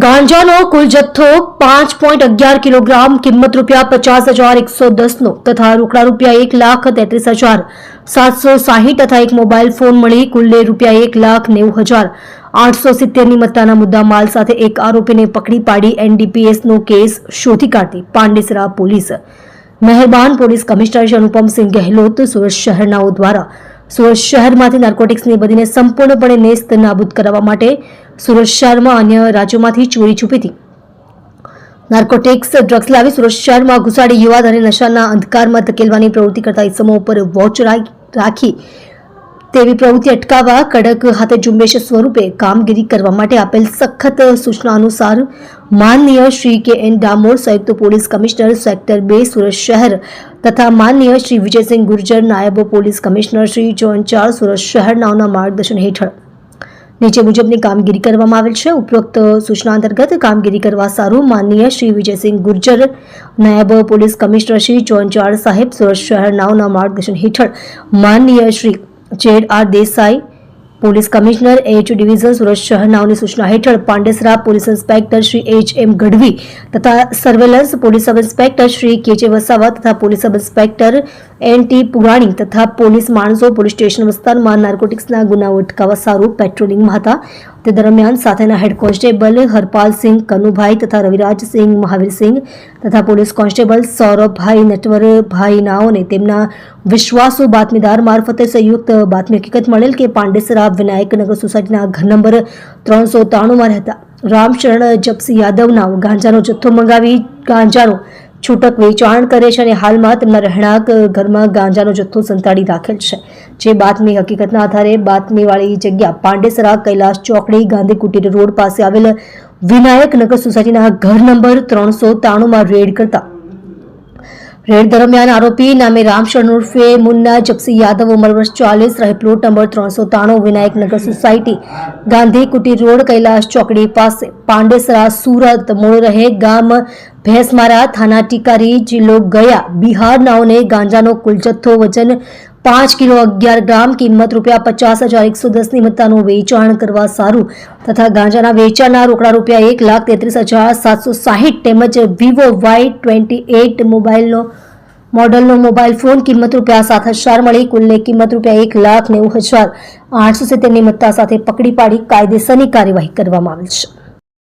ગાંજાનો કુલ જથ્થો 5.11 કિલોગ્રામ, કિંમત ₹50,110 તથા રોકડા ₹1,33,760 તથા એક મોબાઈલ ફોન મળી કુલ ₹1,90,870ની મત્તાના મુદ્દા માલ સાથે એક આરોપીને પકડી પાડી એનડીપીએસનો કેસ શોધી કાઢતી પાંડેસરા પોલીસ. મહેરબાન પોલીસ કમિશનર શ્રી અનુપમસિંહ ગહેલોત સુરત શહેરનાઓ દ્વારા સુરત શહેરમાંથી નાર્કોટિક્સની બદીને સંપૂર્ણપણે નેસ્ત નાબૂદ કરવા માટે સુરત શહેરમાં અન્ય રાજ્યોમાંથી ચોરી છુપીથી નાર્કોટિક્સ ડ્રગ્સ લાવી સુરત શહેરમાં ઘુસાડી યુવાધને નશાના અંધકારમાં ધકેલવાની પ્રવૃત્તિ કરતા ઇસમો ઉપર વોચ રાખી તેવી પ્રવૃત્તિ અટકાવવા કડક હાથે ઝુંબેશ સ્વરૂપે કામગીરી કરવા માટે આપેલ સખત સૂચના અનુસાર માનનીય શ્રી કે.એન. ડામોર સંયુક્ત પોલીસ કમિશનર સેક્ટર 2 સુરત શહેર તથા માનનીય શ્રી વિજયસિંહ ગુર્જર નાયબ police commissioner Shri zone 4 Surat શહેરનાઓના માર્ગદર્શન હેઠળ નીચે મુજબની કામગીરી કરવામાં આવેલ છે. ઉપરોક્ત સૂચના અંતર્ગત કામગીરી કરવા સારું માનનીય શ્રી વિજયસિંહ ગુર્જર નાયબ પોલીસ કમિશનર શ્રી ઝોન 4 સાહેબ સુરત શહેરનાઓના માર્ગદર્શન હેઠળ માનનીય Shri Z.R. Desai police commissioner H division Surat શહેરનાઓની સૂચના હેઠળ Pandesara police inspector Shri H.M. Gadhvi તથા surveillance police sub inspector Shri K J. Vasava તથા પોલીસ સબ ઇન્સ્પેક્ટર N.T. પુરાણી તથા પોલીસ માણસો પોલીસ સ્ટેશન વિસ્તારમાં નાર્કોટિક્સના ગુનાઓ અટકાવવા સારું પેટ્રોલિંગમાં હતા. તે દરમિયાન સાથેના હેડ કોન્સ્ટેબલ હરપાલસિંહ કનુભાઈ તથા રવિરાજસિંહ મહાવીરસિંહ તથા પોલીસ કોન્સ્ટેબલ સૌરભભાઈ નટવરભાઈ નાઓને તેમના વિશ્વાસુ બાતમીદાર મારફતે સંયુક્ત બાતમી હકીકત મળેલ કે પાંડેસરા વિનાયકનગર સોસાયટીના ઘર નંબર 393માં રહેતા રામશરણ જપસી યાદવ નાઓ ગાંજાનો જથ્થો મંગાવી ગાંજાનો છૂટક વેચાણ કરે છે અને હાલમાં તેમના રહેણાંક ઘરમાં ગાંજાનો જથ્થો સંતાડી રાખેલ છે. જે બાતમી હકીકતના આધારે બાતમીવાળી જગ્યા પાંડેસરા કૈલાશ ચોકડી ગાંધી કુટીર રોડ પાસે આવેલ વિનાયકનગર સોસાયટીના ઘર નંબર 393માં રેડ કરતા રેડ દરમિયાન આરોપી નામે રામશરણ ઉર્ફે મુન્ના જપસી યાદવ ઉંમર વર્ષ 40 રહે plot number 393 Vinayaknagar society Gandhi Kutir road Kailash ચોકડી પાસે પાંડેસરા સુરત મૂળ રહે ગામ ભેંસમારા થાના ટીકારી જિલ્લો ગયા બિહાર નાઓને ગાંજાનો કુલ જથ્થો વજન 5 કિલો 11 ગ્રામ કિંમત ₹50,110ની મત્તાનું વેચાણ કરવા સારું તથા ગાંજાના વેચાણના રોકડા ₹1,33,760 તેમજ વિવો Y28 મોડલનો મોબાઈલ ફોન કિંમત ₹7,000 મળી કુલની કિંમત ₹1,90,870ની મત્તા સાથે પકડી પાડી કાયદેસરની કાર્યવાહી કરવામાં આવેલ છે.